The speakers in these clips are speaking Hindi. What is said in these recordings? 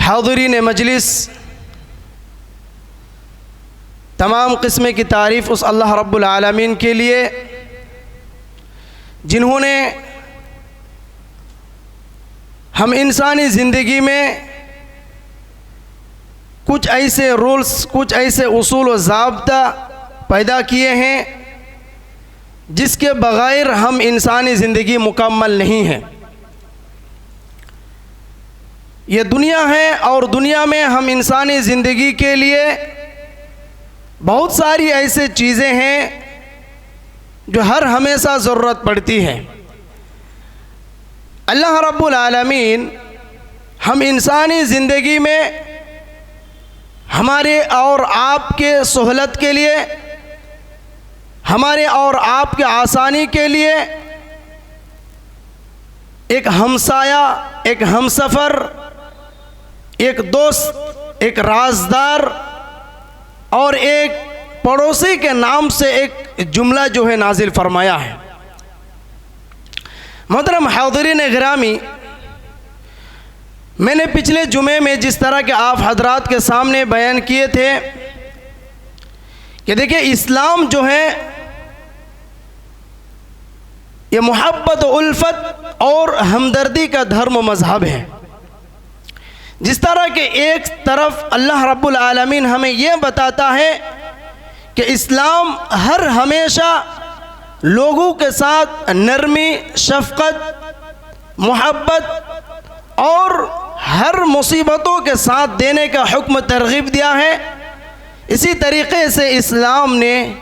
हाज़रीन मजलिस, तमाम किस्म की तारीफ़ उस अल्लाह रब्बुल आलमीन के लिए जिन्होंने हम इंसानी ज़िंदगी में कुछ ऐसे रूल्स, कुछ ऐसे उसूल व ज़ाब्ता पैदा किए हैं जिसके बग़ैर हम इंसानी ज़िंदगी मुकम्मल नहीं है। ये दुनिया है और दुनिया में हम इंसानी ज़िंदगी के लिए बहुत सारी ऐसे चीज़ें हैं जो हर हमेशा ज़रूरत पड़ती है। अल्लाह रब्बुल आलमीन हम इंसानी ज़िंदगी में हमारे और आपके सहूलत के लिए, हमारे और आपके आसानी के लिए एक हमसाया, एक हमसफ़र, एक दोस्त, एक राज़दार और एक पड़ोसी के नाम से एक जुमला जो है नाजिल फरमाया है। मोहतरम हाज़रीन गिरामी, मैंने पिछले जुमे में जिस तरह के आप हजरात के सामने बयान किए थे कि देखिए, इस्लाम जो है ये मोहब्बत, उल्फत और हमदर्दी का धर्म मज़हब है। जिस तरह के एक तरफ अल्लाह रब्बुल आलमीन हमें यह बताता है कि इस्लाम हर हमेशा लोगों के साथ नरमी, शफ़क़त, मोहब्बत और हर मुसीबतों के साथ देने का हुक्म तरगीब दिया है, इसी तरीक़े से इस्लाम ने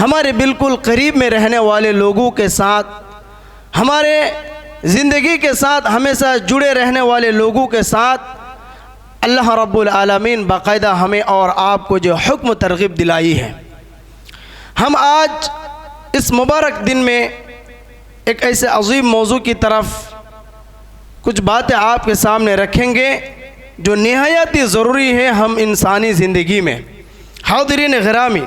हमारे बिल्कुल करीब में रहने वाले लोगों के साथ, हमारे ज़िंदगी के साथ हमेशा जुड़े रहने वाले लोगों के साथ अल्लाह रब्बुल आलमीन बाकायदा हमें और आपको जो हुक्म तरग़ीब दिलाई है। हम आज इस मुबारक दिन में एक ऐसे अजीम मौजू की तरफ कुछ बातें आपके सामने रखेंगे जो निहायत ही ज़रूरी है हम इंसानी ज़िंदगी में। हाज़रीन गिरामी,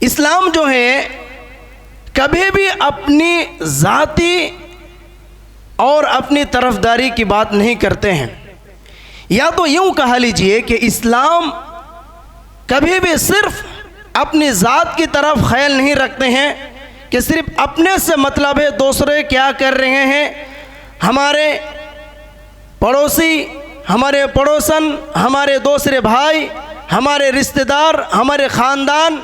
इस्लाम जो है कभी भी अपनी ज़ाती और अपनी तरफदारी की बात नहीं करते हैं, या तो यूँ कहा लीजिए कि इस्लाम कभी भी सिर्फ अपनी ज़ात की तरफ ख्याल नहीं रखते हैं कि सिर्फ अपने से मतलब है दूसरे क्या कर रहे हैं, हमारे पड़ोसी, हमारे पड़ोसन, हमारे दूसरे भाई, हमारे रिश्तेदार, हमारे ख़ानदान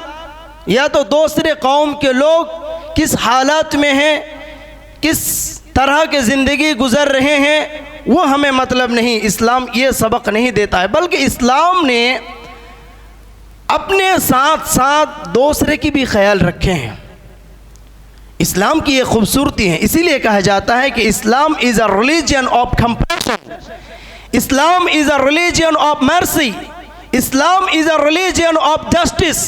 या तो दूसरे कौम के लोग किस हालात में हैं, किस तरह के ज़िंदगी गुज़र रहे हैं, वो हमें मतलब नहीं। इस्लाम ये सबक नहीं देता है, बल्कि इस्लाम ने अपने साथ साथ दूसरे की भी ख्याल रखे हैं। इस्लाम की ये खूबसूरती है, इसीलिए कहा जाता है कि Islam is a religion of compassion, Islam is a religion of mercy, Islam is a religion of justice,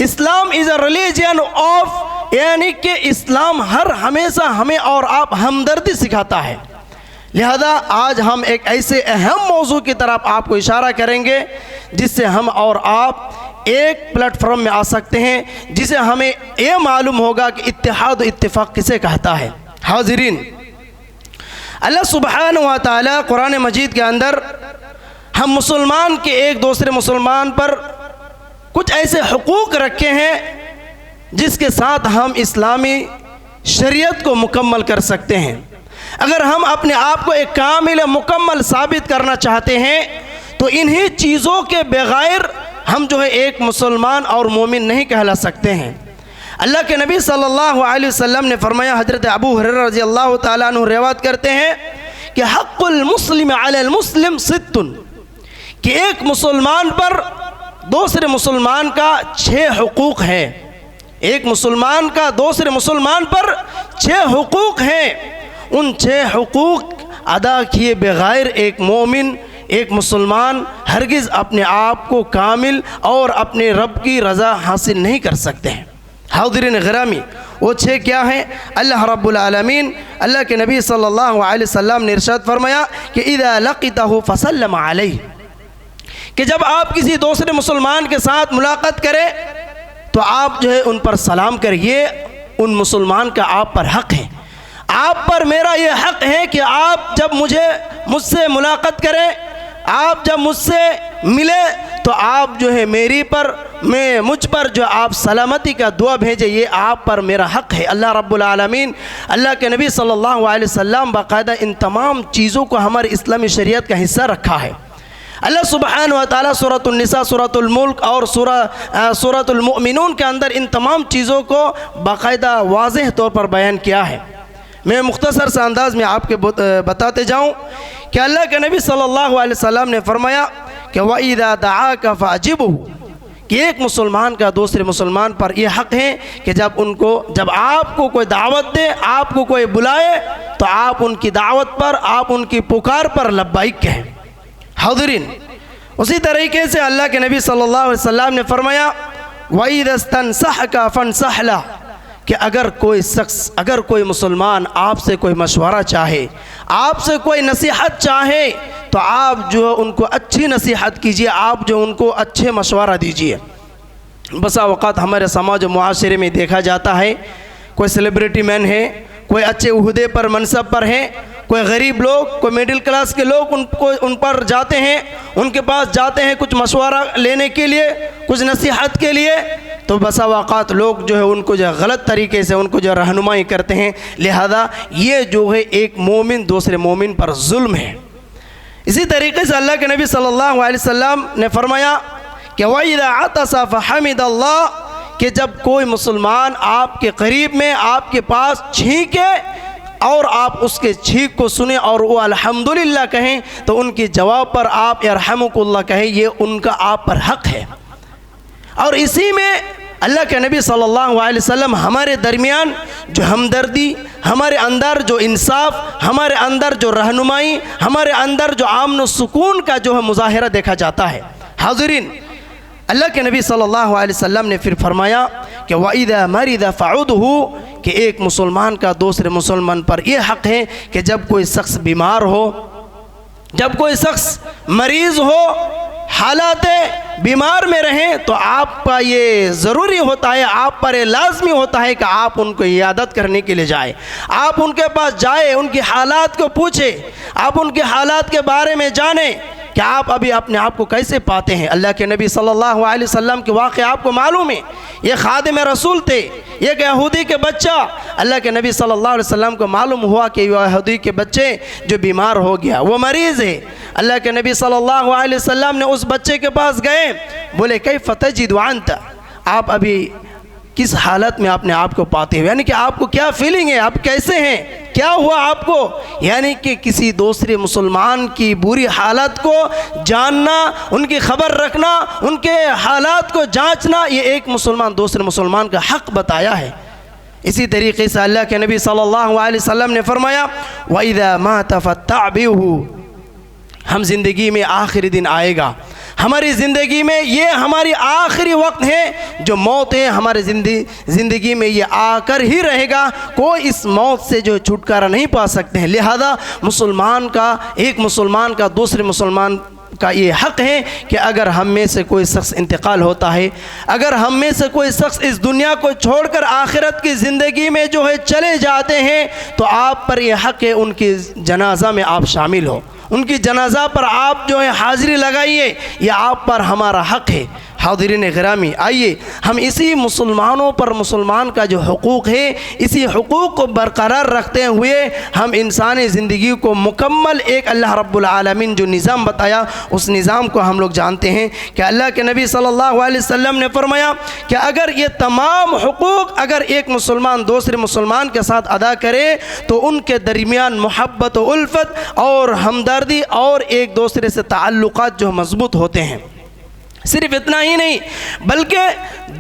Islam is a religion of, यानी कि इस्लाम हर हमेशा हमें और आप हमदर्दी सिखाता है। लिहाजा आज हम एक ऐसे अहम मौजू की तरफ आपको इशारा करेंगे जिससे हम और आप एक प्लेटफॉर्म में आ सकते हैं, जिसे हमें ये मालूम होगा कि इत्तेहाद और इत्तिफाक किसे कहता है। हाज़रीन, अल्लाह सुब्हानहू व तआला कुरान मजीद के अंदर हम मुसलमान के एक दूसरे मुसलमान पर कुछ ऐसे हुकूक रखे हैं जिसके साथ हम इस्लामी शरीयत को मुकम्मल कर सकते हैं। अगर हम अपने आप को एक कामिल मुकम्मल साबित करना चाहते हैं तो इन्हीं चीज़ों के बगैर हम जो है एक मुसलमान और मोमिन नहीं कहला सकते हैं। अल्लाह के नबी सल्लल्लाहु अलैहि वसल्लम ने फरमाया, हज़रत अबू हुरैरा रज़ी अल्लाह तआला अन्हु रिवायत करते हैं कि हक़्क़ुल मुस्लिम अलल मुस्लिम सित्तुन, कि एक मुसलमान पर दूसरे मुसलमान का 6 हुकूक है। एक मुसलमान का दूसरे मुसलमान पर 6 हुकूक हैं। उन 6 हुकूक अदा किए बगैर एक मोमिन, एक मुसलमान हरगिज़ अपने आप को कामिल और अपने रब की रज़ा हासिल नहीं कर सकते हैं। हाज़रीन गिरामी, वो 6 क्या हैं? अल्लाह रब्बुल आलमीन, अल्लाह के नबी सल्लल्लाहु अलैहि वसल्लम ने इरशाद फरमाया कि इज़ा लक़ितहु फसल्लम अलैहि, कि जब आप किसी दूसरे मुसलमान के साथ मुलाकात करें तो आप जो है उन पर सलाम करिए। उन मुसलमान का आप पर हक़ है। आप पर मेरा ये हक़ है कि आप जब मुझसे मुलाकात करें, आप जब मुझसे मिले तो आप जो है मुझ पर जो आप सलामती का दुआ भेजें, ये आप पर मेरा हक़ है। अल्लाह रब्बुल आलमीन, अल्लाह के नबी सल्लल्लाहु अलैहि वसल्लम बाकायदा इन तमाम चीज़ों को हमारी इस्लामी शरीयत का हिस्सा रखा है। अल्लाह सुब्हानहू व तआला सूरतुल निसा, सूरतुल मुल्क और सूरतुल मुमिनून के अंदर इन तमाम चीज़ों को बाकायदा वाज़ेह तौर पर बयान किया है। मैं मुख्तसर से अंदाज में आपके बताते जाऊँ कि अल्लाह के नबी सल्लल्लाहु अलैहि वसल्लम ने फरमाया कि वइज़ा दआका फ़अजिबहु, कि एक मुसलमान का दूसरे मुसलमान पर यह हक़ है कि जब आपको कोई दावत दे, आपको कोई बुलाए तो आप उनकी दावत पर, आप उनकी पुकार पर लब्बैक कहें। हाज़रीन, उसी तरीके से अल्लाह के नबी सल्लल्लाहु अलैहि वसल्लम ने फरमाया वइज़ा इस्तनसहका फनसह लह, कि अगर कोई मुसलमान आपसे कोई मशवरा चाहे, आपसे कोई नसीहत चाहे तो आप जो उनको अच्छी नसीहत कीजिए, आप जो उनको अच्छे मशवरा दीजिए। बसा वक़्त हमारे समाज और मुआशरे में देखा जाता है, कोई सेलिब्रिटी मैन है, कोई अच्छे उहदे पर मनसब पर है, कोई गरीब लोग, कोई मिडिल क्लास के लोग उन पर जाते हैं, उनके पास जाते हैं कुछ मशवरा लेने के लिए, कुछ नसीहत के लिए, तो बसा वक़्त लोग जो है उनको जो गलत तरीके से उनको जो रहनुमाई करते हैं। लिहाजा ये जो है एक मोमिन दूसरे मोमिन पर जुल्म है। इसी तरीके से अल्लाह के नबी सल्लल्लाहु अलैहि वसल्लम ने फरमाया कि वइज़ा अतसा फहमिदल्लाह, कि जब कोई मुसलमान आपके करीब में आपके पास छींके और आप उसके छींक को सुने और वो अल्हम्दुलिल्लाह कहें तो उनके जवाब पर आप यरहमुकुल्लाह कहें, ये उनका आप पर हक़ है। और इसी में अल्लाह के नबी सल्लल्लाहु अलैहि वसल्लम हमारे दरमियान जो हमदर्दी, हमारे अंदर जो इंसाफ, हमारे अंदर जो रहनुमाई, हमारे अंदर जो अमन व सुकून का जो है मुज़ाहिरा देखा जाता है। हाज़रीन, अल्लाह के नबी सल्लल्लाहु अलैहि वसल्लम ने फिर फरमाया कि वइज़ा मरिज़ फ़अउदहु, कि एक मुसलमान का दूसरे मुसलमान पर यह हक़ है कि जब कोई शख्स बीमार हो, जब कोई शख्स मरीज़ हो, हालात बीमार में रहें, तो आपका ये ज़रूरी होता है, आप पर लाज़मी होता है कि आप उनको इयादत करने के लिए जाए, आप उनके पास जाए, उनकी हालात को पूछे, आप उनके हालात के बारे में जाने कि आप अभी अपने आप को कैसे पाते हैं। अल्लाह के नबी सल्लल्लाहु अलैहि वसल्लम के वाक़े आपको मालूम है, ये खादिम रसूल थे, एक यहूदी के बच्चा, अल्लाह के नबी सल्लल्लाहु अलैहि वसल्लम को मालूम हुआ कि वह यहूदी के बच्चे जो बीमार हो गया, वो मरीज़ है। अल्लाह के नबी सल्लल्लाहु अलैहि वसल्लम ने उस बच्चे के पास गए, बोले कैफ़ तजिदु अंत, आप अभी किस हालत में अपने आप को पाते हो, यानी कि आपको क्या फीलिंग है, आप कैसे हैं, क्या हुआ आपको। यानी कि किसी दूसरे मुसलमान की बुरी हालत को जानना, उनकी खबर रखना, उनके हालात को जांचना, ये एक मुसलमान दूसरे मुसलमान का हक़ बताया है। इसी तरीके से अल्लाह के नबी सल्लल्लाहु अलैहि वसल्लम ने फरमाया वइज़ा मात फत्तअबिहु, हम ज़िंदगी में आखिरी दिन आएगा, हमारी ज़िंदगी में ये हमारी आखिरी वक्त है, जो मौत है हमारे ज़िंदगी में ये आकर ही रहेगा, कोई इस मौत से जो छुटकारा नहीं पा सकते हैं। लिहाजा मुसलमान का, एक मुसलमान का दूसरे मुसलमान का ये हक़ है कि अगर हम में से कोई शख्स इंतकाल होता है, अगर हम में से कोई शख्स इस दुनिया को छोड़कर आखिरत की ज़िंदगी में जो है चले जाते हैं, तो आप पर यह हक़ है उनकी जनाजा में आप शामिल हो, उनकी जनाजा पर आप जो है हाज़िरी लगाइए, यह आप पर हमारा हक़ है। हाज़रीन गिरामी, आइए हम इसी मुसलमानों पर मुसलमान का जो हुकूक़ है, इसी हुकूक़ को बरकरार रखते हुए हम इंसानी ज़िंदगी को मुकम्मल एक अल्लाह रब्बुल आलमीन जो निज़ाम बताया, उस निज़ाम को हम लोग जानते हैं कि अल्लाह के नबी सल्लल्लाहु अलैहि वसल्लम ने फरमाया कि अगर ये तमाम हुकूक़ अगर एक मुसलमान दूसरे मुसलमान के साथ अदा करे, तो उनके दरमियान मोहब्बत व उल्फत और हमदर्दी और एक दूसरे से ताल्लुक़ात जो मज़बूत होते हैं। सिर्फ इतना ही नहीं, बल्कि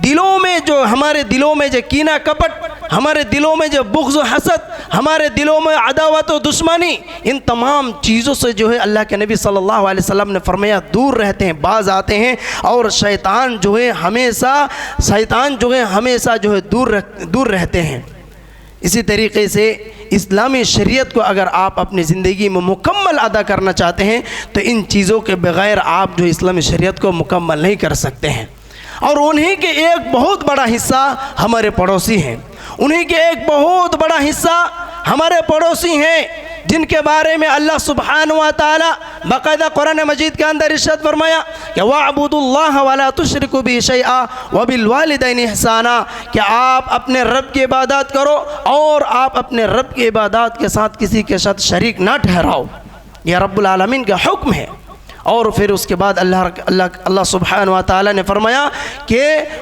दिलों में जो हमारे दिलों में जो कीना कपट, हमारे दिलों में जो बुग़्ज़ हसद, हमारे दिलों में अदावत और दुश्मनी, इन तमाम चीज़ों से जो है अल्लाह के नबी सल्लल्लाहु अलैहि वसल्लम ने फरमाया दूर रहते हैं, बाज आते हैं, और शैतान जो है हमेशा जो है दूर रहते हैं। इसी तरीके से इस्लामी शरीयत को अगर आप अपनी ज़िंदगी में मुकम्मल अदा करना चाहते हैं, तो इन चीज़ों के बग़ैर आप जो इस्लामी शरीयत को मुकम्मल नहीं कर सकते हैं। और उन्हीं के एक बहुत बड़ा हिस्सा हमारे पड़ोसी हैं, उन्हीं के एक बहुत बड़ा हिस्सा हमारे पड़ोसी हैं, जिनके बारे में अल्लाह सुब्हानहु व तआला बाकायदा कुरान मजीद के अंदर इरशाद फरमाया कि वअबुदुल्लाह वला तुशरिकू बिही शैआ व बिल वालिदैनि इहसाना, कि आप अपने रब की इबादत करो और आप अपने रब की इबादत के साथ किसी के साथ शरीक ना ठहराओ। यह रब्बुल आलमीन का हुक्म है। और फिर उसके बाद अल्लाह सुब्हानहु व तआला ने फरमाया कि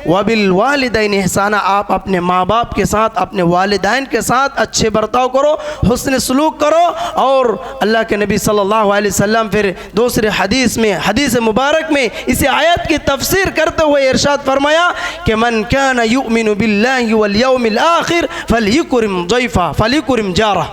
वबिल वालिदैन इहसाना, आप अपने माँ बाप के साथ, अपने वालिदैन के साथ अच्छे बर्ताव करो, हुस्न सलूक करो। और अल्लाह के नबी सल्लल्लाहु अलैहि वसल्लम फिर दूसरे हदीस मुबारक में इसी आयत की तफसीर करते हुए इरशाद फरमाया कि मन काना युमिनु बिल्लाहि वल यौमिल आखिर फलयुकरिम ज़ैफ़ा फलयुकरिम जारा,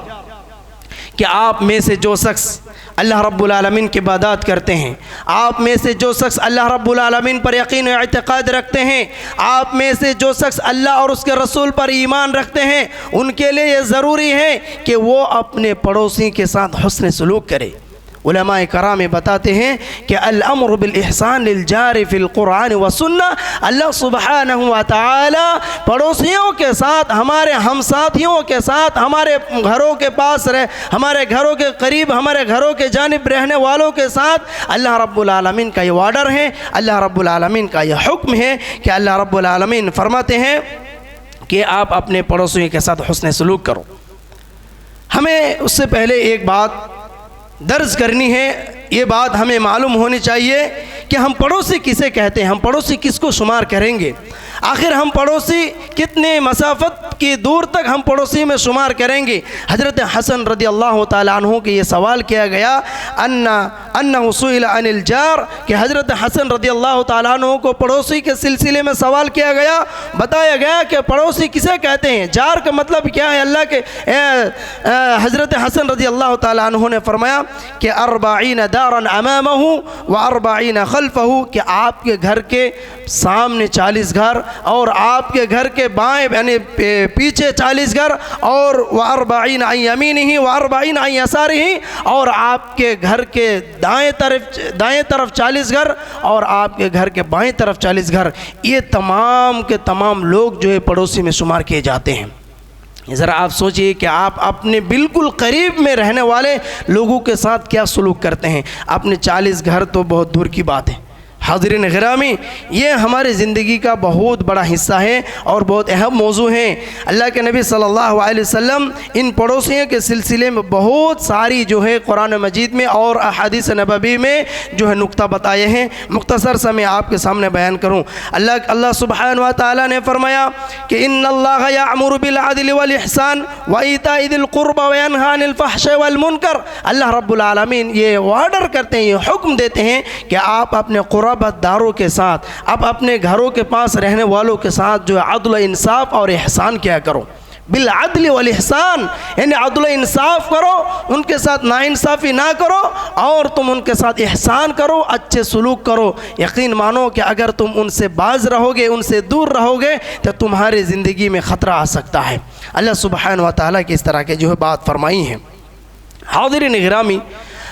कि आप में से जो शख्स अल्लाह रब्बुल आलमीन की इबादत करते हैं, आप में से जो शख्स अल्लाह रब्बुल आलमीन पर यकीन और इत्क़ाद रखते हैं, आप में से जो शख्स अल्लाह और उसके रसूल पर ईमान रखते हैं, उनके लिए ये ज़रूरी है कि वो अपने पड़ोसी के साथ हुस्न सलूक करे। उलमाए कराम बताते हैं कि अल अम्र बिल इहसान लिल जारि फिल कुरान व सुन्ना, अल्लाह सुब्हानहु व तआला पड़ोसियों के साथ, हमारे हमसाथियों के साथ, हमारे घरों के पास हमारे घरों के करीब, हमारे घरों के जानिब रहने वालों के साथ अल्लाह रब्बुल आलमीन का ये ऑर्डर है, अल्लाह रब्बुल आलमीन का यह हुक्म है कि अल्लाह रब्बुल आलमीन फरमाते हैं कि आप अपने पड़ोसियों के साथ हुस्न सलूक करो। हमें उससे पहले एक बात दर्ज करनी है, ये बात हमें मालूम होनी चाहिए कि हम पड़ोसी किसे कहते हैं, हम पड़ोसी किसको शुमार करेंगे, आखिर हम पड़ोसी कितने मसाफत की दूर तक हम पड़ोसी में शुमार करेंगे। हज़रत हसन रदी अल्लाह ताला अन्हु के ये सवाल किया गया, अन्नहु सुइल अनिल जार, कि हज़रत हसन रदी अल्लाह ताला अन्हु को पड़ोसी के सिलसिले में सवाल किया गया। बताया गया कि पड़ोसी किसे कहते हैं, जार का मतलब क्या है। अल्लाह के हज़रत हसन रदी अल्लाह ताला अन्हु ने फरमाया कि अर्बाईन दारन अमामहु व अर्बाईन खल्फहु, कि आपके घर के सामने 40 घर और आपके घर के बाएं यानी पीछे 40 घर, और व अर्बाईन अन यमीनिही व अर्बाईन अन यसारिही, और आपके घर के दाएं तरफ 40 घर और आपके घर के बाएं तरफ 40 घर। ये तमाम के तमाम लोग जो है पड़ोसी में शुमार किए जाते हैं। ज़रा आप सोचिए कि आप अपने बिल्कुल करीब में रहने वाले लोगों के साथ क्या सलूक करते हैं। अपने 40 घर तो बहुत दूर की बात है। हाज़रीन गिरामी, ये हमारे ज़िंदगी का बहुत बड़ा हिस्सा है और बहुत अहम मौजू है। अल्लाह के नबी सल्लल्लाहु अलैहि वसल्लम इन पड़ोसियों के सिलसिले में बहुत सारी जो है कुरान मजीद में और अहादीस नबवी में जो है नुक्ता बताए हैं। मुख्तसर सा मैं आपके सामने बयान करूँ। अल्लाह सुब्हानहु व तआला ने फरमाया कि इन्नल्लाह यअमुरु बिल अदल वल इहसान व ईताइ दिल कुर्बा व यनहा अनिल फहशाइ वल मुनकर। अल्लाह रब्बुल आलमीन ये ऑर्डर करते हैं, ये हुक्म देते हैं कि आप अपने दारों के साथ, अब अपने घरों के पास रहने वालों के साथ जो है अदल इंसाफ और एहसान किया करो। बिल अदल वल इहसान, यानी अदल इंसाफ करो, उनके साथ नाइंसाफ़ी ना करो और तुम उनके साथ एहसान करो, अच्छे सलूक करो। यकीन मानो कि अगर तुम उनसे बाज रहोगे, उनसे दूर रहोगे तो तुम्हारी ज़िंदगी में ख़तरा आ सकता है। अल्लाह सुब्हानहु व तआला की इस तरह के जो है बात फरमाई है। हाज़रीन गिरामी,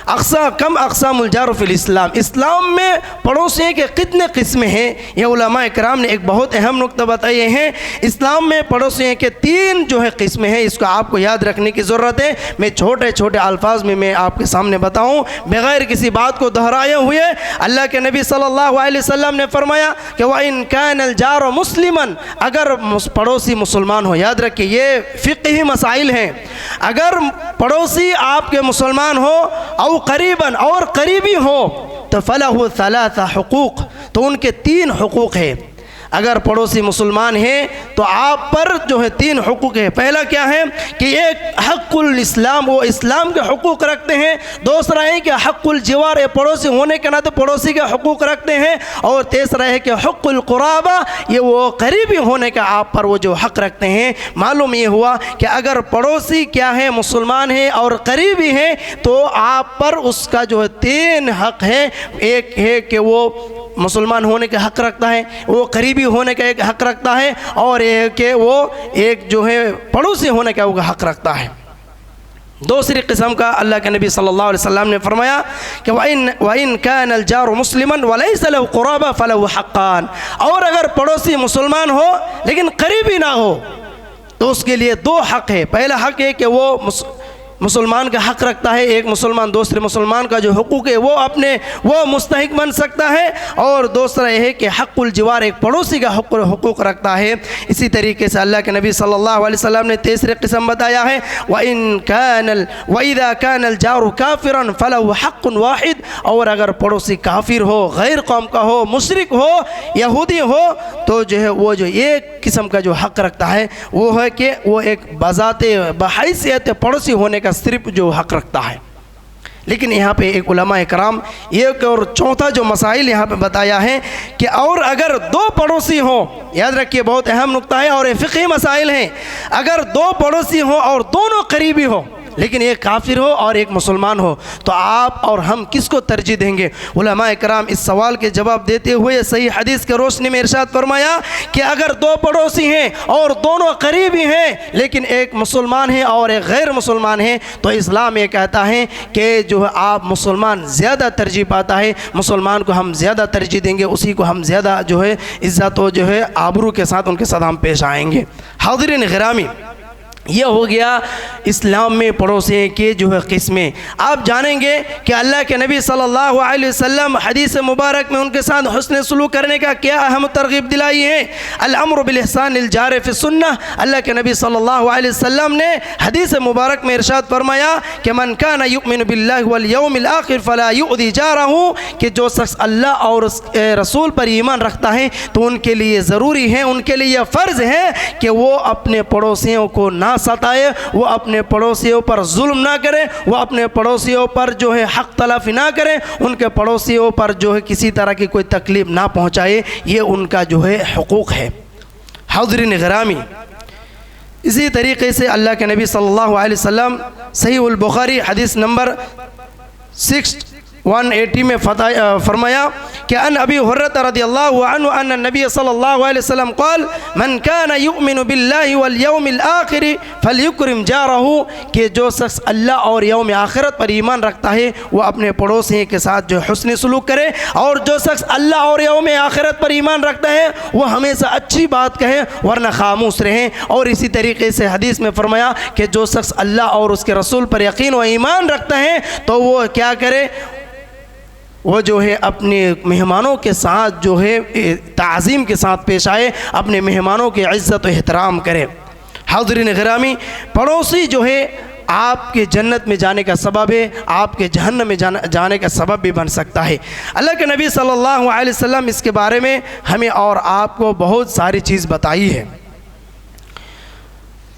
अक़सामुल जार फ़िल इस्लाम, इस्लाम में पड़ोसियों के कितने किस्में हैं, ये उलमा इकराम ने एक बहुत अहम नुक्ता बताए हैं। इस्लाम में पड़ोसियों के 3 जो है किस्में हैं, इसको आपको याद रखने की ज़रूरत है। मैं छोटे छोटे अल्फाज में मैं आपके सामने बताऊं बग़ैर किसी बात को दोहराए हुए। अल्लाह के नबी सल्लल्लाहु अलैहि वसल्लम ने फरमाया कि व इन कानल जार मुस्लिमन, अगर पड़ोसी मुसलमान हो, याद रखिए ये फ़िक़ही मसाइल हैं। अगर पड़ोसी आपके मुसलमान हो और करीबन और करीबी हो तो फलहु सलासा हुकूक, तो उनके 3 हुकूक है। अगर पड़ोसी मुसलमान हैं तो आप पर जो है 3 हुकूक है। पहला क्या है कि एक हक़ुल इस्लाम, वो इस्लाम के हुकूक रखते हैं। दूसरा है कि हक़ुल जिवार, पड़ोसी होने के नाते पड़ोसी के हुकूक रखते हैं। और तीसरा है कि हक़ुल क़ुराबा, ये वो करीबी होने का आप पर वो जो हक़ रखते हैं। मालूम ये हुआ कि अगर पड़ोसी क्या है, मुसलमान है और करीबी है, तो आप पर उसका जो है 3 हक़ है। एक है कि वो मुसलमान होने का हक़ रखता है, वो करीबी होने का एक हक़ रखता है, और एक कि वो एक जो है पड़ोसी होने का वो हक़ रखता है। दूसरी किस्म का अल्लाह के नबी सल्लल्लाहु अलैहि वसल्लम ने फरमाया कि वइन कानल जारु मुस्लिमन वलैसा लहु क़ुराबा फलहु हक़्क़ान, और अगर पड़ोसी मुसलमान हो लेकिन करीबी ना हो तो उसके लिए 2 हक़ है। पहला हक़ है कि वो मुसलमान का हक़ रखता है, एक मुसलमान दूसरे मुसलमान का जो हुकूक है वो मुस्तहिक बन सकता है। और दूसरा यह है कि हक़ुल जिवार, एक पड़ोसी का हुकूक रखता है। इसी तरीके से अल्लाह के नबी सल्लल्लाहु अलैहि वसल्लम ने तीसरी किस्म बताया है, वइज़ा कानल जारु काफ़िरन फलहु हक़्क़ुन वाहिद, और अगर पड़ोसी काफिर हो, गैर कौम का हो, मुशरिक हो, यहूदी हो, तो जो है वो जो एक किस्म का जो हक़ रखता है वो है कि वो एक बज़ाते बहैसियत पड़ोसी होने का सिर्फ जो हक़ रखता है। लेकिन यहाँ पे एक उलमा इकराम एक और चौथा जो मसाइल यहाँ पे बताया है कि और अगर 2 पड़ोसी हो, याद रखिए बहुत अहम नुक्ता है और ये फ़िक़ही मसाइल हैं। अगर 2 पड़ोसी हो और दोनों करीबी हो, लेकिन एक काफिर हो और एक मुसलमान हो, तो आप और हम किसको तरजीह देंगे? उलमा इकराम इस सवाल के जवाब देते हुए सही हदीस के रोशनी में इरशाद फरमाया कि अगर 2 पड़ोसी हैं और दोनों करीबी हैं, लेकिन एक मुसलमान है और एक गैर मुसलमान है, तो इस्लाम ये कहता है कि जो है आप मुसलमान ज़्यादा तरजीह पाता है, मुसलमान को हम ज़्यादा तरजीह देंगे, उसी को हम ज़्यादा जो है इज़्ज़त और जो है आबरू के साथ उनके साथ हम पेश आएंगे। हाज़रीन गिरामी, यह हो गया इस्लाम में पड़ोसी के जो है किस्में। आप जानेंगे कि अल्लाह के नबी सल्लल्लाहु अलैहि वसल्लम हदीस मुबारक में उनके साथ हुस्न सलूक करने का क्या अहम तरगीब दिलाई है। अल अम्र बिल इहसान लिल जार फी सुन्नह, अल्लाह के नबी सल्लल्लाहु अलैहि वसल्लम ने हदीस मुबारक में इरशाद फरमाया कि मन काना युमिनु बिल्लाहि वल यौमिल आखिर फला युअदी जारहू, कि जो शख्स अल्लाह और उसके रसूल पर ईमान रखता है तो उनके लिए ज़रूरी है, उनके लिए यह फ़र्ज़ है कि वो अपने पड़ोसियों को ना सताए, वो अपने पड़ोसियों पर जुल्म ना करे, वो अपने पड़ोसियों पर जो है हक तलाफ़ी ना करे, उनके पड़ोसियों पर जो है किसी तरह की कोई तकलीफ़ ना पहुँचाए। ये उनका जो है हुकूक़ है। हाज़रीन गिरामी, इसी तरीक़े से अल्लाह के नबी सल्लल्लाहु अलैहि वसल्लम सहीह अल बुखारी हदीस नंबर 680 में फरमाया कि अन अबी हुर्रता रज़ियल्लाहु अन्हु अन्न नबी सल्लल्लाहु अलैहि वसल्लम क़ाल मन काना युमिनु बिल्लाहि वल यौमिल आखिर फलयुकरिम जारहू, कि जो शख्स अल्लाह और यौम आखिरत पर ईमान रखता है वो अपने पड़ोसी के साथ जो हुस्न सलूक करे, और जो शख्स अल्लाह और यौम आखिरत पर ईमान रखता है वो हमेशा अच्छी बात कहे वरना खामोश रहे। और इसी तरीके से हदीस में फरमाया कि जो शख्स अल्लाह और उसके रसूल पर यकीन व ईमान रखता है तो वो क्या करे, वो जो है अपने मेहमानों के साथ जो है ताज़ीम के साथ पेश आए, अपने मेहमानों की इज़्ज़त व एहतराम करे। हाज़रीन गिरामी, पड़ोसी जो है आपके जन्नत में जाने का सबब है, आपके जहन्नम में जाने का सबब भी बन सकता है। अल्लाह के नबी सल्लल्लाहु अलैहि वसल्लम इसके बारे में हमें और आपको बहुत सारी चीज़ बताई है।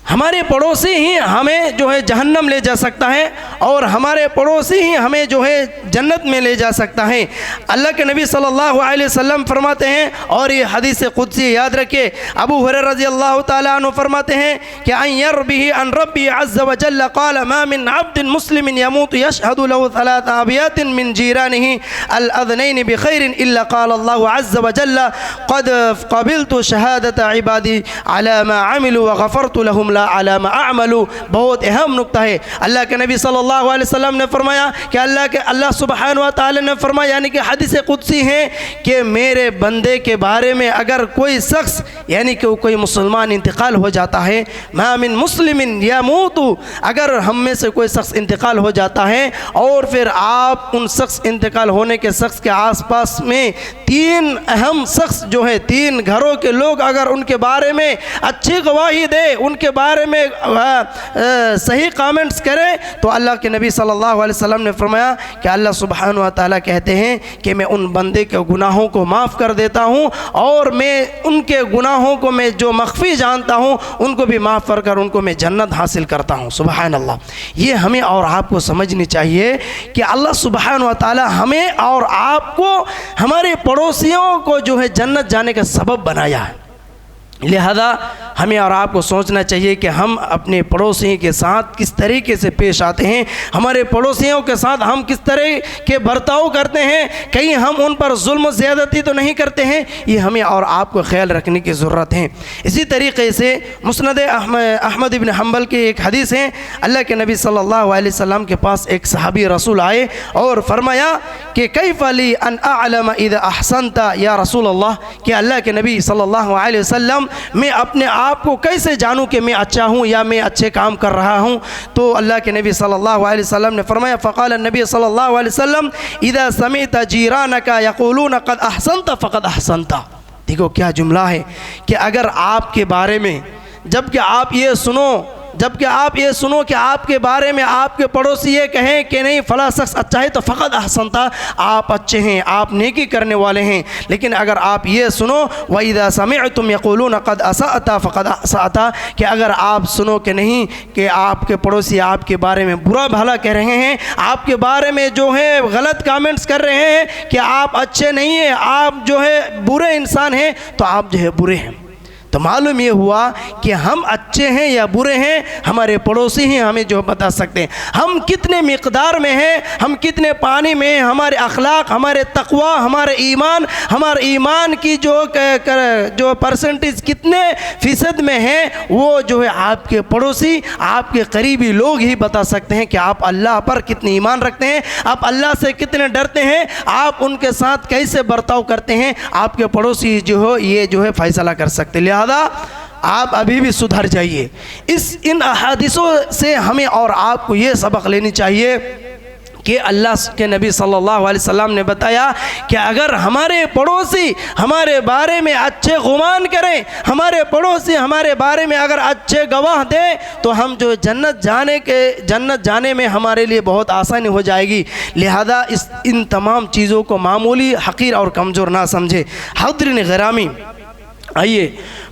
हमारे पड़ोसी ही हमें जो है जहन्नम ले जा सकता है और हमारे पड़ोसी ही हमें जो है जन्नत में ले जा सकता है। अल्लाह के नबी सल्लल्लाहु अलैहि वसल्लम फरमाते हैं, और ये हदीस कुदसी याद रखिए, अबू हुरैरा रज़ियल्लाहु ताला अन्हु फरमाते हैं कि अन यरबिही अन रब्बी अज़्ज़ व जल्ल क़ाल मा मिन अब्दिन मुस्लिमिन यमूतु यशहदु लहु थलाथ अबियातिन मिन जीरानिही अल अज़नैन बिखैरिन इल्ला क़ाल अल्लाहु अज़्ज़ व जल्ल क़द क़बिलतु शहादत इबादी अला मा अमिलु व गफ़रतु लहुम अलामा अमलू। बहुत अहम नुक्ता है। अल्लाह के नबी सल्लल्लाहु अलैहि वसल्लम ने फरमाया कि अल्लाह सुब्हानहु व तआला ने फरमाया, यानी कि हदीस कुदसी है कि मेरे बंदे के बारे में अगर कोई शख्स यानी कि कोई मुसलमान इंतकाल हो जाता है, मा मिन मुस्लिमिन यमूतु, अगर हम में से कोई शख्स इंतकाल हो जाता है और फिर आप उन शख्स इंतकाल होने के शख्स के आसपास में 3 अहम शख्स जो है 3 घरों के लोग अगर उनके बारे में अच्छी गवाही दे, उनके बारे में सही कमेंट्स करें, तो अल्लाह के नबी सल्लल्लाहु अलैहि वसल्लम ने फरमाया कि अल्लाह सुब्हानहु व तआला कहते हैं कि मैं उन बंदे के गुनाहों को माफ़ कर देता हूँ और मैं उनके गुनाहों को मैं जो मख्फी जानता हूँ उनको भी माफ़ कर उनको मैं जन्नत हासिल करता हूँ। सुबहान अल्लाह। ये हमें और आपको समझनी चाहिए कि अल्लाह सुब्हानहु व तआला हमें और आपको हमारे पड़ोसियों को जो है जन्नत जाने का सबब बनाया है। लिहाजा हमें और आपको सोचना चाहिए कि हम अपने पड़ोसियों के साथ किस तरीके से पेश आते हैं, हमारे पड़ोसियों के साथ हम किस तरह के बर्ताव करते हैं, कहीं हम उन पर जुल्म ज़्यादती तो नहीं करते हैं। ये हमें और आपको ख्याल रखने की ज़रूरत है। इसी तरीके से मुस्नद अहमद इब्न हम्बल की एक हदीस है, अल्लाह के नबी सल्लल्लाहु अलैहि वसल्लम के पास एक सहाबी रसूल आए और फरमाया कि कैफ़ ली अन अअलम इज़ा अहसनता या रसूल अल्लाह, कि अल्लाह के नबी सल्लल्लाहु अलैहि वसल्लम मैं अपने आप को कैसे जानूं कि मैं अच्छा हूं या मैं अच्छे काम कर रहा हूं। तो अल्लाह के नबी सल्लल्लाहु अलैहि वसल्लम ने फरमाया, फ़क़ाल नबी सल्लल्लाहु अलैहि वसल्लम इज़ा समिअता जीरानका यक़ूलून क़द अहसनता फ़क़द अहसनता। देखो क्या जुमला है कि अगर आपके बारे में जबकि आप ये सुनो कि आपके बारे में आपके पड़ोसी ये कहें कि नहीं फ़ला शख्स अच्छा है तो फ़क़द अहसनता, आप अच्छे हैं, आप नेकी करने वाले हैं। लेकिन अगर आप ये सुनो व इज़ा समिअतुम यक़ूलून क़द असअता फ़क़द असअता, कि अगर आप सुनो कि नहीं कि आपके पड़ोसी आपके बारे में बुरा भला कह रहे हैं, आपके बारे में जो है गलत कमेंट्स कर रहे हैं कि आप अच्छे नहीं हैं, आप जो है बुरे इंसान हैं, तो आप जो है बुरे हैं। तो मालूम ये हुआ कि हम अच्छे हैं या बुरे हैं हमारे पड़ोसी ही हमें जो बता सकते हैं। हम कितने मिक़दार में हैं, हम कितने पानी में हैं, हमारे अखलाक, हमारे तक़वा, हमारे ईमान की जो परसेंटेज कितने फ़ीसद में है, वो जो है आपके पड़ोसी, आपके करीबी लोग ही बता सकते हैं कि आप अल्लाह पर कितने ईमान रखते हैं, आप अल्लाह से कितने डरते हैं, आप उनके साथ कैसे बर्ताव करते हैं। आपके पड़ोसी जो हो ये जो है फ़ैसला कर सकते हैं। लिहाजा आप अभी भी सुधर जाइए। इन अहादीसों से हमें और आपको ये सबक लेनी चाहिए कि अल्लाह के नबी सल्लल्लाहु अलैहि वसल्लम ने बताया कि अगर हमारे पड़ोसी हमारे बारे में अच्छे गुमान करें, हमारे पड़ोसी हमारे बारे में अगर अच्छे गवाह दें, तो हम जो जन्नत जाने में हमारे लिए बहुत आसानी हो जाएगी। लिहाजा इन तमाम चीज़ों को मामूली, हकीर और कमज़ोर ना समझे। हाज़रीन गिरामी, आइए,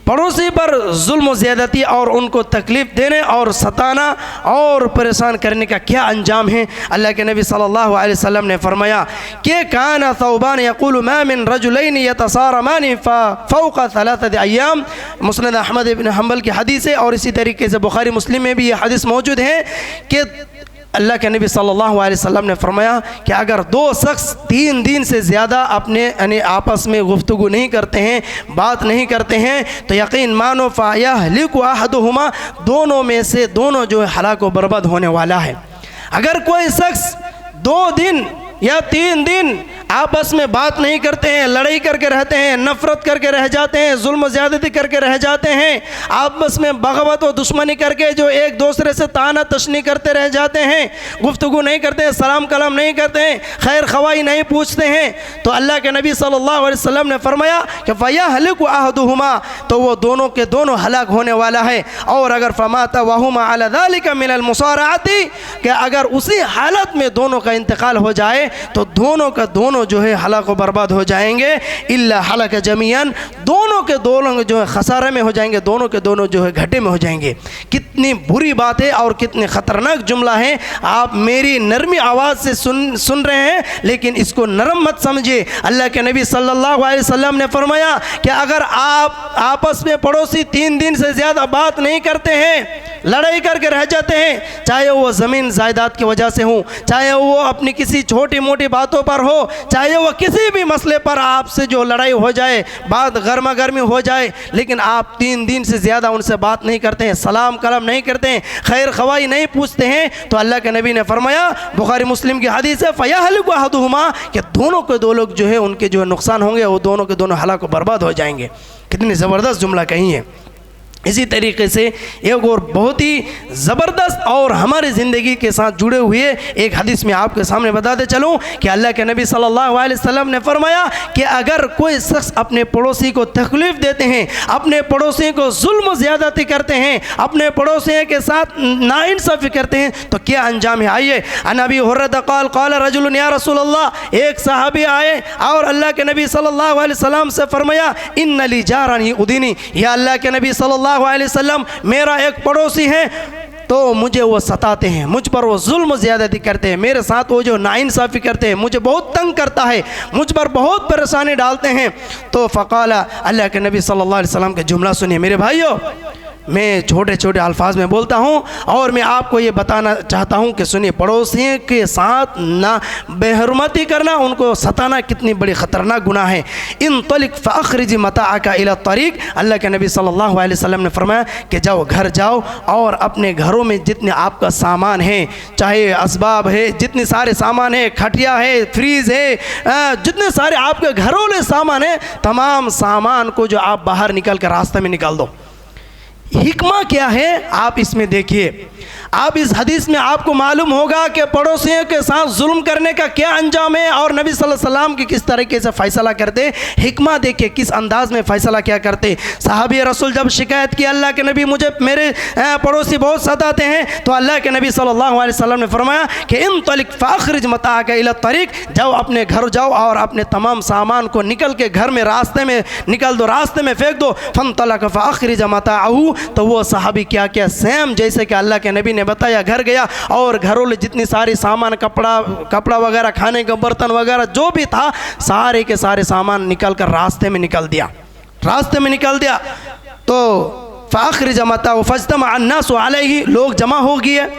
पड़ोसी पर जुल्म ज़्यादती और उनको तकलीफ़ देने और सताना और परेशान करने का क्या अंजाम है। अल्लाह के नबी सल्लल्लाहु अलैहि वसल्लम ने फरमाया कि काना सौबान यक़ूलु मा मिन रजुलैनि यतसारमानि फौक़ सलासति अय्याम। मुस्नद अहमद इब्न हम्बल की हदीस है और इसी तरीके से बुखारी मुस्लिम में भी ये हदीस मौजूद है कि अल्लाह के नबी सल्लल्लाहु अलैहि वसल्लम ने फरमाया कि अगर दो शख्स 3 दिन से ज़्यादा अपने यानी आपस में गुफ्तगू नहीं करते हैं, बात नहीं करते हैं, तो यकीन मानो फ़यहलिकु अहदुहुमा, दोनों में से दोनों जो है हलाक व बर्बाद होने वाला है। अगर कोई शख्स 2 दिन या 3 दिन आपस में बात नहीं करते हैं, लड़ाई करके रहते हैं, नफ़रत करके रह जाते हैं, जुल्म ज़्यादती करके रह जाते हैं, आपस में बग़ावत और दुश्मनी करके जो एक दूसरे से ताना तशनी करते रह जाते हैं, गुफ्तगू नहीं करते हैं, सलाम कलाम नहीं करते हैं, खैर खवाई नहीं पूछते हैं, तो अल्लाह के नबी सल्लल्लाहु अलैहि वसल्लम ने फरमाया कि फ़यहलिकु अहदुहुमा, तो वो दोनों के दोनों हलाक होने वाला है। और अगर फमाता वहुमा अला ज़ालिका मिनल मुसारअती, कि अगर उसी हालत में दोनों का इंतकाल हो जाए तो दोनों का दोनों जो है हलाक व बर्बाद हो जाएंगे। इल्ला हलक जमीअन, दोनों के दोनों जो है खसारे में हो जाएंगे, दोनों के दोनों जो है घाटे में हो जाएंगे। कितनी बुरी बात है और कितने ख़तरनाक जुमला है। आप मेरी नरमी आवाज़ से सुन रहे हैं, लेकिन इसको नरम मत समझिए। अल्लाह के नबी सल्लल्लाहु अलैहि वसल्लम ने फरमाया कि अगर आप आपस में पड़ोसी 3 दिन से ज़्यादा बात नहीं करते हैं, लड़ाई करके रह जाते हैं, चाहे वो ज़मीन जायदाद की वजह से हो, चाहे वो अपनी किसी छोटी मोटी बातों पर हो, चाहे वो किसी भी मसले पर आपसे जो लड़ाई हो जाए, बात गर्मा गर्मी हो जाए, लेकिन आप 3 दिन से ज़्यादा उनसे बात नहीं करते हैं, सलाम कलाम नहीं करते हैं, खैर खवाई नहीं पूछते हैं, तो अल्लाह के नबी ने फरमाया, बुखारी मुस्लिम की हदीस है, फ़यहलिकु अहदुहुमा, कि दोनों के दो लोग जो है उनके जो है नुकसान होंगे, वो दोनों के दोनों हलाक बर्बाद हो जाएंगे। कितनी ज़बरदस्त जुमला कही है। इसी तरीके से एक और बहुत ही ज़बरदस्त और हमारी ज़िंदगी के साथ जुड़े हुए एक हदीस में आपके सामने बताते चलूँ कि अल्लाह के नबी सल्लल्लाहु अलैहि वसल्लम ने फरमाया कि अगर कोई शख्स अपने पड़ोसी को तकलीफ़ देते हैं, अपने पड़ोसी को जुल्म ज़्यादती करते हैं, अपने पड़ोसी के साथ नाइंसाफ़ी करते हैं, तो क्या अंजाम है। आइए, अन अबी हुरैरा क़ाल क़ाल रजुलन या रसूलल्लाह, एक सहाबी आए और अल्लाह के नबी सल्लल्लाहु अलैहि वसल्लम से फरमाया, इन्ना ली जारन युदीनी, या अल्लाह के नबी सल्लल्लाहु अलैहि वसल्लम, मेरा एक पड़ोसी है तो मुझे वो सताते हैं, मुझ पर वो जुल्म ज़्यादती करते हैं, मेरे साथ वो जो नाइंसाफ़ी करते हैं, मुझे बहुत तंग करता है, मुझ पर बहुत परेशानी डालते हैं। तो फ़क़ाला, अल्लाह के नबी सल्लल्लाहु अलैहि वसल्लम के जुमला सुनिए मेरे भाइयों। मैं छोटे छोटे अल्फाज में बोलता हूँ और मैं आपको ये बताना चाहता हूँ कि सुनिए, पड़ोसियों के साथ ना बेहरमती करना, उनको सताना कितनी बड़ी ख़तरनाक गुनाह है। इन तलिक फ़अख़रिज मताअका इला तरीक़, अल्लाह के नबी सल्लल्लाहु अलैहि वसल्लम ने फरमाया कि जाओ, घर जाओ और अपने घरों में जितने आपका सामान है, चाहे असबाब है, जितने सारे सामान है, खटिया है, फ्रीज़ है, जितने सारे आपके घरों सामान है, तमाम सामान को जो आप बाहर निकल कर रास्ते में निकाल दो। हिकमा क्या है आप इसमें देखिए। आप इस हदीस में आपको मालूम होगा कि पड़ोसियों के साथ जुल्म करने का क्या अंजाम है और नबी सल्लल्लाहु अलैहि वसल्लम की किस तरीके से फ़ैसला करते। हिकमा देखिए, किस अंदाज में फ़ैसला क्या करते। सहाबी रसूल जब शिकायत की, अल्लाह के नबी मुझे मेरे पड़ोसी बहुत सताते हैं, तो अल्लाह के नबी सल्लल्लाहु अलैहि वसल्लम ने फरमाया कि इन तलिक फ़अख़रिज मताअका इला तरीक़, जाओ अपने घर जाओ और अपने तमाम सामान को निकल के घर में रास्ते में निकल दो, रास्ते में फेंक दो। फ़न्तलक़ फ़अख़रिज मताअहू, तो वो सहाबी क्या क्या सेम जैसे कि अल्लाह के नबी ने बताया, घर गया और घरों में जितनी सारी सामान, कपड़ा वगैरह, खाने के बर्तन वगैरह जो भी था, सारे के सारे सामान निकल कर रास्ते में निकल दिया, रास्ते में निकल दिया। तो फ़अख़रिज मताअहू फ़ज्तमअ अन्नासु अलैहि, लोग जमा हो गए,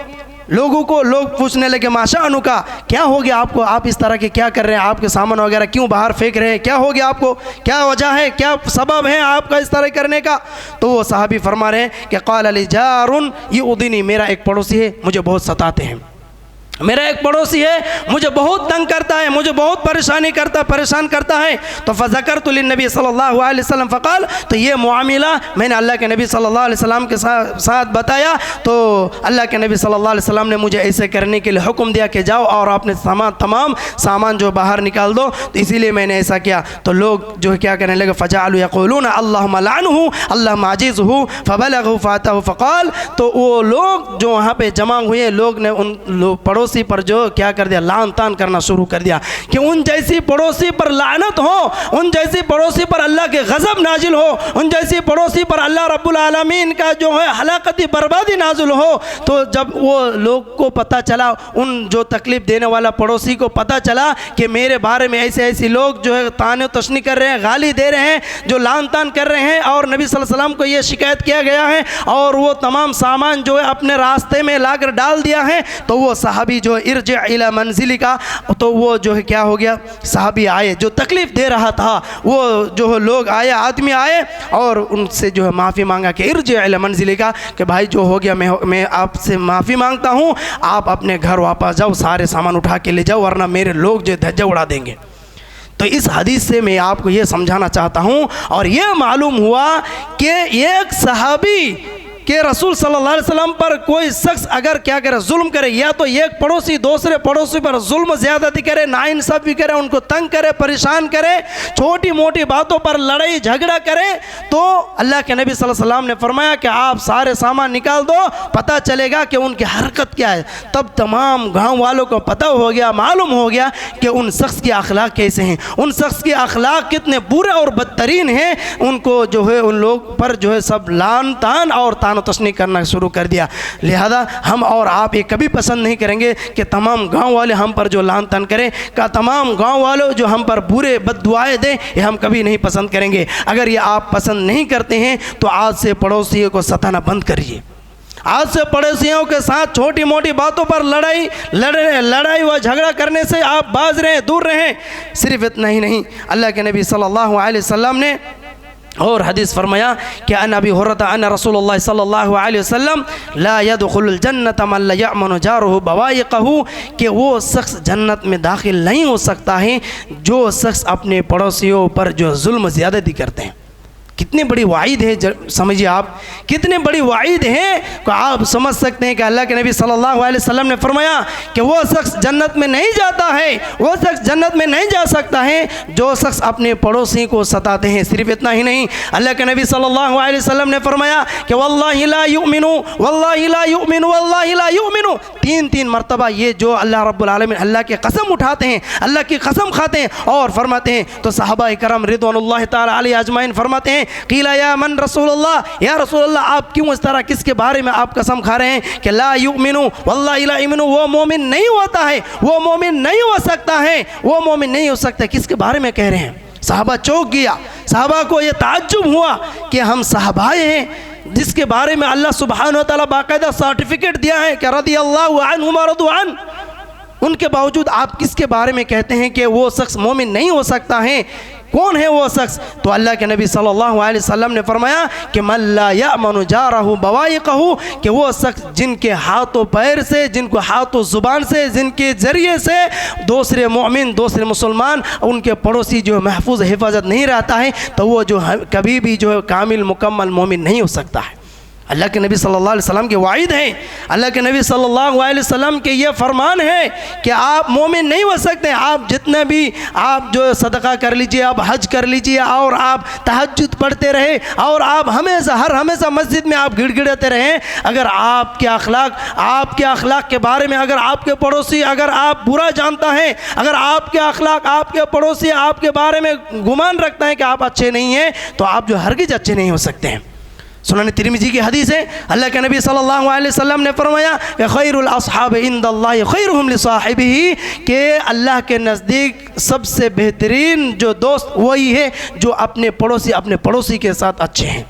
लोग पूछने लगे माशाअनु का क्या हो गया आपको, आप इस तरह के क्या कर रहे हैं, आपके सामान वगैरह क्यों बाहर फेंक रहे हैं, क्या हो गया आपको, क्या वजह है, क्या सबब है आपका इस तरह करने का। तो वो साहबी फरमा रहे हैं कि क़ाल ली जारुन युदीनी, मेरा एक पड़ोसी है, मुझे बहुत सताते हैं। मेरा एक पड़ोसी है, मुझे बहुत तंग करता है, मुझे बहुत परेशान करता है। तो फ़ज़करतु लिन्नबी सल्लल्लाहु अलैहि वसल्लम फ़क़ाल, तो ये मामला मैंने अल्लाह के नबी सल्लल्लाहु अलैहि वसल्लम के साथ बताया। तो अल्लाह के नबी सल्लल्लाहु अलैहि वसल्लम ने मुझे ऐसे करने के लिए हुक्म दिया कि जाओ और अपने तमाम सामान जो बाहर निकाल दो। तो इसीलिए मैंने ऐसा किया। तो लोग जो है क्या करने लगे, फ़जअलू यक़ूलूना अल्लाहुम्मा लअनहु अल्लाहुम्मा अजीज़हु फ़बलगहु फ़अताहु फ़क़ाल, तो वो लोग जो वहाँ पे जमा हुए लोग ने उन पड़ोसी पर जो क्या कर दिया, लान तान करना शुरू कर दिया कि उन जैसी पड़ोसी पर लानत हो, उन जैसी पड़ोसी पर अल्लाह के गज़ब नाजिल हो, उन जैसी पड़ोसी पर अल्लाह रब्बुल आलमीन का जो है हलाकती बर्बादी नाजिल हो। तो जब वो लोग को पता चला, उन जो तकलीफ़ देने वाला पड़ोसी को पता चला कि मेरे बारे में ऐसे लोग जो है ताने तशनी कर रहे हैं, गाली दे रहे हैं, जो लान तान कर रहे हैं, और नबी सल्लल्लाहु अलैहि वसल्लम को ये शिकायत किया गया है और वो तमाम सामान जो है अपने रास्ते में लाकर डाल दिया है, तो वो सहाबी जो इरज इला मंजिली का, तो वो जो है क्या हो गया, सहाबी आए जो तकलीफ़ दे रहा था, वो जो है लोग आए, आदमी आए और उनसे जो है माफ़ी मांगा कि इरज इला मंजिली का, कि भाई जो हो गया मैं आपसे माफ़ी मांगता हूँ, आप अपने घर वापस जाओ, सारे सामान उठा के ले जाओ, वरना मेरे लोग जो धज्जा उड़ा देंगे। तो इस हदीस से मैं आपको ये समझाना चाहता हूँ, और ये मालूम हुआ कि एक सहाबी कि रसूल सल्लल्लाहु अलैहि वसल्लम पर कोई शख्स अगर क्या करे, जुल्म करे, या तो एक पड़ोसी दूसरे पड़ोसी पर जुल्म ज़्यादती करे, नाइंसाफ़ी करे, उनको तंग करे, परेशान करे, छोटी मोटी बातों पर लड़ाई झगड़ा करे, तो अल्लाह के नबी सल्लल्लाहु अलैहि वसल्लम ने फरमाया कि आप सारे सामान निकाल दो, पता चलेगा कि उनकी हरकत क्या है। तब तमाम गाँव वालों को पता हो गया, मालूम हो गया कि उन शख्स के अखलाक कैसे हैं, उन शख्स के अखलाक कितने बुरे और बदतरीन हैं। उनको जो है उन लोग पर जो है सब लान तान और तान तशनी करना शुरू कर दिया। लिहाजा हम और आप ये कभी पसंद नहीं करेंगे कि तमाम गांव वाले हम पर जो लान तान करें, का तमाम गांव वालों जो हम पर बुरे बद्दुआएं दें, ये हम कभी नहीं पसंद करेंगे। अगर ये आप पसंद नहीं करते हैं तो आज से पड़ोसियों को सताना बंद करिए। आज से पड़ोसियों के साथ छोटी मोटी बातों पर लड़ाई व झगड़ा करने से आप बाज रहें, दूर रहें। सिर्फ इतना ही नहीं, अल्लाह के नबी सल्लल्लाहु अलैहि वसल्लम ने और हदीस फरमाया कि अन अबी हुरैरा अन रसूलुल्लाह सल्लल्लाहु अलैहि वसल्लम ला यदखुलुल जन्नत मन ला यअमनु जारुहु बवाइक़हु, कि वो शख्स जन्नत में दाखिल नहीं हो सकता है जो शख्स अपने पड़ोसियों पर जो जुल्म ज़्यादती करते हैं। कितनी बड़ी वाइद है, समझिए आप, कितनी बड़ी वाइद है कि आप समझ सकते हैं कि अल्लाह के नबी सल्लल्लाहु अलैहि वसल्लम ने फरमाया कि वो शख्स जन्नत में नहीं जाता है, वो शख्स जन्नत में नहीं जा सकता है जो शख्स अपने पड़ोसी को सताते हैं। सिर्फ इतना ही नहीं, अल्लाह के नबी सल्लल्लाहु अलैहि वसल्लम ने फरमाया कि वल्लाहि ला युमिनु वल्लाहि ला युमिनु वल्लाहि ला युमिनु, तीन मरतबा ये जो अल्लाह रब्बुल आलमीन अल्लाह की कसम उठाते हैं, अल्लाह की कसम खाते हैं और फरमाते हैं। तो सहाबा करम रिदवानुल्लाह ताला अलैहि अजमाइन फरमाते हैं, क़ीला या मन रसूलुल्लाह, या रसूलुल्लाह आप क्यों इस तरह, किसके बारे में आप कसम खा रहे हैं कि ला युमिनु वल्लाहि ला युमिनु, वो मोमिन नहीं होता है, वो मोमिन नहीं हो सकता है, वो मोमिन नहीं हो सकता, किसके बारे में कह रहे हैं? सहाबा चौंक गया, सहाबा को ये ताज्जुब हुआ कि हम सहाबाए हैं जिसके बारे में अल्लाह सुब्हानहु व तआला बाकायदा सर्टिफिकेट दिया है कि रदियल्लाहु अन्हुम व रदू अन, उनके बावजूद आप किसके बारे में कहते हैं कि वो शख्स मोमिन नहीं हो सकता है? कौन है वो शख्स? तो अल्लाह के नबी सल्लल्लाहु अलैहि वसल्लम ने फरमाया कि मन ला यअमनु जारहु बवाइक़हु, कि वो शख्स जिनके हाथों पैर से, जिनको हाथों ज़ुबान से, जिनके ज़रिए से दूसरे मोमिन, दूसरे मुसलमान, उनके पड़ोसी जो महफूज हिफाजत नहीं रहता है, तो वो जो कभी भी जो है कामिल मुकम्मल मोमिन नहीं हो सकता है। अल्लाह के नबी सल्लल्लाहु अलैहि वसल्लम के वाइद हैं, अल्लाह के नबी सल्लल्लाहु अलैहि वसल्लम के ये फरमान है कि आप मोमिन नहीं हो सकते। आप जितने भी आप जो सदका कर लीजिए, आप हज कर लीजिए और आप तहज्जुद पढ़ते रहे और आप हमेशा मस्जिद में आप गिड़गिड़ाते रहें, अगर आपके अखलाक के बारे में अगर आपके पड़ोसी अगर आप बुरा जानता है, अगर आपके अखलाक आपके पड़ोसी आपके बारे में गुमान रखता है कि आप अच्छे नहीं हैं, तो आप जो हरगिज़ अच्छे नहीं हो सकते हैं। सुनन तिरमिज़ी की हदीस है, अल्लाह के नबी सल्लल्लाहु अलैहि वसल्लम ने फरमाया कि खैरुल अस्हाब इंदल्लाहि खैरुहुम लिसाहिबिही, कि अल्लाह के नज़दीक सबसे बेहतरीन जो दोस्त वही है जो अपने पड़ोसी के साथ अच्छे हैं।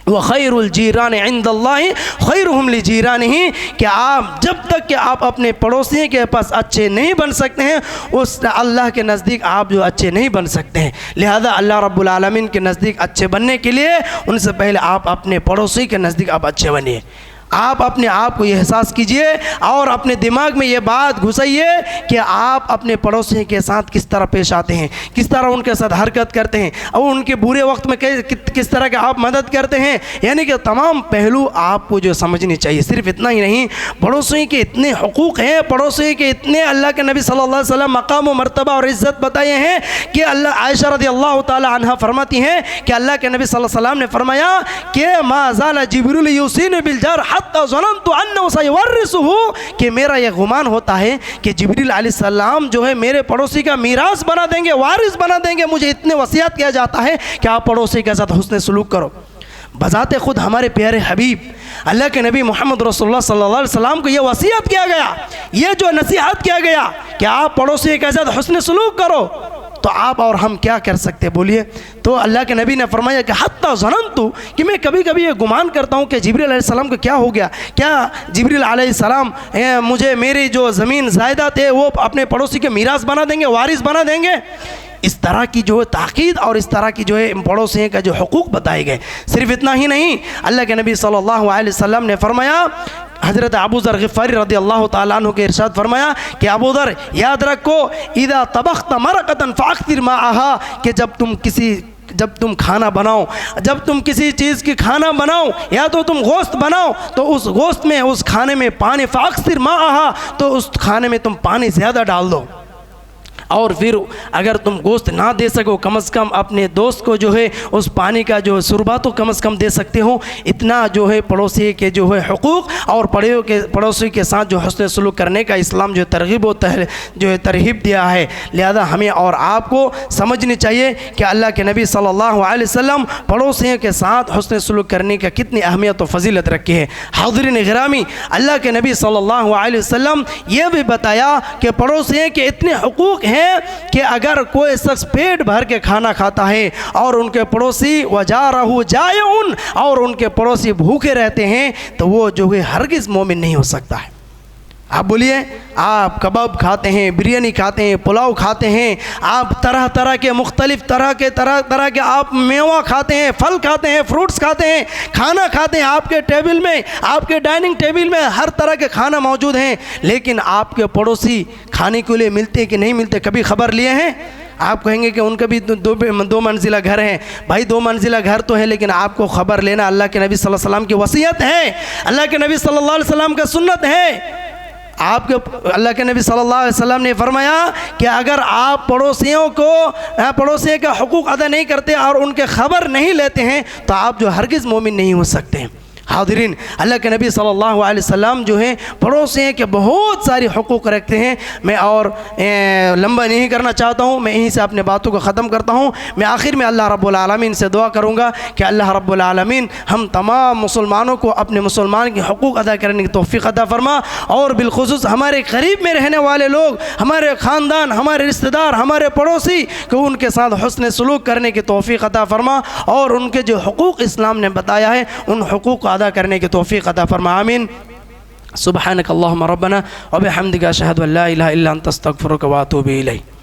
व खैरुल जीरान इंदल्लाहि खैरुहुम लिजीरानिही, कि आप जब तक कि आप अपने पड़ोसी के पास अच्छे नहीं बन सकते हैं, उस अल्लाह के नज़दीक आप जो अच्छे नहीं बन सकते हैं। लिहाजा अल्लाह रब्बुल आलमीन के नज़दीक अच्छे बनने के लिए उनसे पहले आप अपने पड़ोसी के नज़दीक आप अच्छे बनिए। आप अपने आप को एहसास कीजिए और अपने दिमाग में ये बात घुसाइए कि आप अपने पड़ोसी के साथ किस तरह पेश आते हैं, किस तरह उनके साथ हरकत करते हैं और उनके बुरे वक्त में किस तरह के आप मदद करते हैं। यानी कि तमाम पहलू आपको जो समझनी चाहिए। सिर्फ इतना ही नहीं, पड़ोसी के इतने हुकूक़ हैं, पड़ोसी के इतने अल्लाह के नबी सल्लल्लाहु अलैहि वसल्लम मकाम और मर्तबा और इज़्ज़त बताए हैं कि अल्लाह आयशा रज़ियल्लाहु ताला अन्हा फरमाती हैं कि अल्लाह के नबी सल्लल्लाहु अलैहि वसल्लम ने फरमाया कि मा ज़ाला जिब्रील यूसीनी बिल जार हत्ता ज़ननतु अन्नहु सयवरिसुहु, कि मेरा यह गुमान होता है कि जिब्रील अलैहिस्सलाम जो है मेरे पड़ोसी का मीरास बना देंगे, वारिस बना देंगे। मुझे इतने वसीयत किया जाता है कि आप पड़ोसी के साथ हुस्न सलूक करो। बजाते खुद हमारे प्यारे हबीब अल्लाह के नबी मोहम्मद रसूलुल्लाह सल्लल्लाहु अलैहि वसल्लम को ये वसीयत किया गया, ये जो नसीहत किया गया कि आप पड़ोसी के साथ हुस्न सलूक करो, तो आप और हम क्या कर सकते बोलिए। तो अल्लाह के नबी ने फरमाया कि हत्ता ज़ननतु, कि मैं कभी कभी ये गुमान करता हूँ कि जिब्रील अलैहिस्सलाम को क्या हो गया, क्या जिब्रील अलैहिस्सलाम मुझे मेरी जो ज़मीन जायदाद है वो अपने पड़ोसी के मीरास बना देंगे, वारिस बना देंगे। इस तरह की जो है ताकीद और इस तरह की जो है पड़ोसी का जो हुकूक बताए गए। सिर्फ इतना ही नहीं, अल्लाह के नबी सल्लल्लाहु अलैहि वसल्लम ने फरमाया, हज़रत अबू ज़र ग़िफ़ारी रज़ियल्लाहु ताला अन्हु के इरशाद फरमाया कि अबू ज़र याद रखो, इदा तबख्त मरक़तन फ़अक्सिर माअहा, कि जब तुम खाना बनाओ, जब तुम किसी चीज़ की खाना बनाओ या तो तुम गोश्त बनाओ तो उस गोश्त में, उस खाने में पानी, फ़अक्सिर माअहा, तो उस खाने में तुम पानी ज़्यादा डाल दो। और फिर अगर तुम गोश्त ना दे सको, कम से कम अपने दोस्त को जो है उस पानी का जो शुरबा तो कम से कम दे सकते हो। इतना जो है पड़ोसी के जो है हुकूक और पड़ोसी के साथ जो हुस्न सलूक करने का इस्लाम जो तरगीब जो है तरहीब दिया है। लिहाजा हमें और आपको समझनी चाहिए कि अल्लाह के नबी सल्लल्लाहु अलैहि वसल्लम पड़ोसियों के साथ हुस्न सलूक करने का कितनी अहमियत और फजीलत रखी है। हाज़रीन गिरामी, अल्लाह के नबी सल्लल्लाहु अलैहि वसल्लम ये भी बताया कि पड़ोसियों के इतने हुकूक कि अगर कोई शख्स पेट भर के खाना खाता है और उनके पड़ोसी वजारहु जायउन, और उनके पड़ोसी भूखे रहते हैं, तो वो जो है हरगिज़ मोमिन नहीं हो सकता है। आप बोलिए, आप कबाब खाते हैं, बिरयानी खाते हैं, पुलाव खाते हैं, आप तरह तरह के मुख्तलिफ तरह के आप मेवा खाते हैं, फल खाते हैं, फ्रूट्स खाते हैं, खाना खाते हैं, आपके टेबल में, आपके डाइनिंग टेबल में हर तरह के खाना मौजूद हैं, लेकिन आपके पड़ोसी खाने के लिए मिलते हैं कि नहीं मिलते, कभी खबर लिए हैं? आप कहेंगे कि उनका भी दो मंजिला घर है। भाई 2 मंजिला घर तो है, लेकिन आपको खबर लेना अल्लाह के नबी सल्लल्लाहु अलैहि वसल्लम की वसीयत है, अल्लाह के नबी सल्लल्लाहु अलैहि वसल्लम का सुन्नत है। आपके अल्लाह के नबी सल्लल्लाहु अलैहि वसल्लम ने फरमाया कि अगर आप पड़ोसियों का हुकूक अदा नहीं करते और उनके खबर नहीं लेते हैं तो आप जो हरगिज़ मोमिन नहीं हो सकते। हाज़रीन, अल्लाह के नबी सल्लल्लाहु अलैहि वसल्लम जो है पड़ोसियों के बहुत सारी हुकूक रखते हैं। मैं और लंबा नहीं करना चाहता हूँ, मैं यहीं से अपने बातों को ख़त्म करता हूँ। मैं आखिर में अल्लाह रब्बुल आलमीन से दुआ करूँगा कि अल्लाह रब्बुल आलमीन हम तमाम मुसलमानों को अपने मुसलमान के हुकूक अदा करने की तौफ़ीक़ अता फ़रमा, और बिलख़ुसूस हमारे करीब में रहने वाले लोग, हमारे ख़ानदान, हमारे रिश्तेदार, हमारे पड़ोसी को उनके साथ हुस्न सलूक करने की तौफ़ीक़ अता फ़रमा, और उनके जो हुकूक इस्लाम ने बताया है उन हुकूक को अदा करने की तौफ़ीक़ अता फ़रमा। आमीन। सुब्हानक अल्लाहुम्मा रब्बना व बिहम्दिका अशहदु अन ला इलाहा इल्ला अंता अस्तगफिरुका व अतूबु इलैक।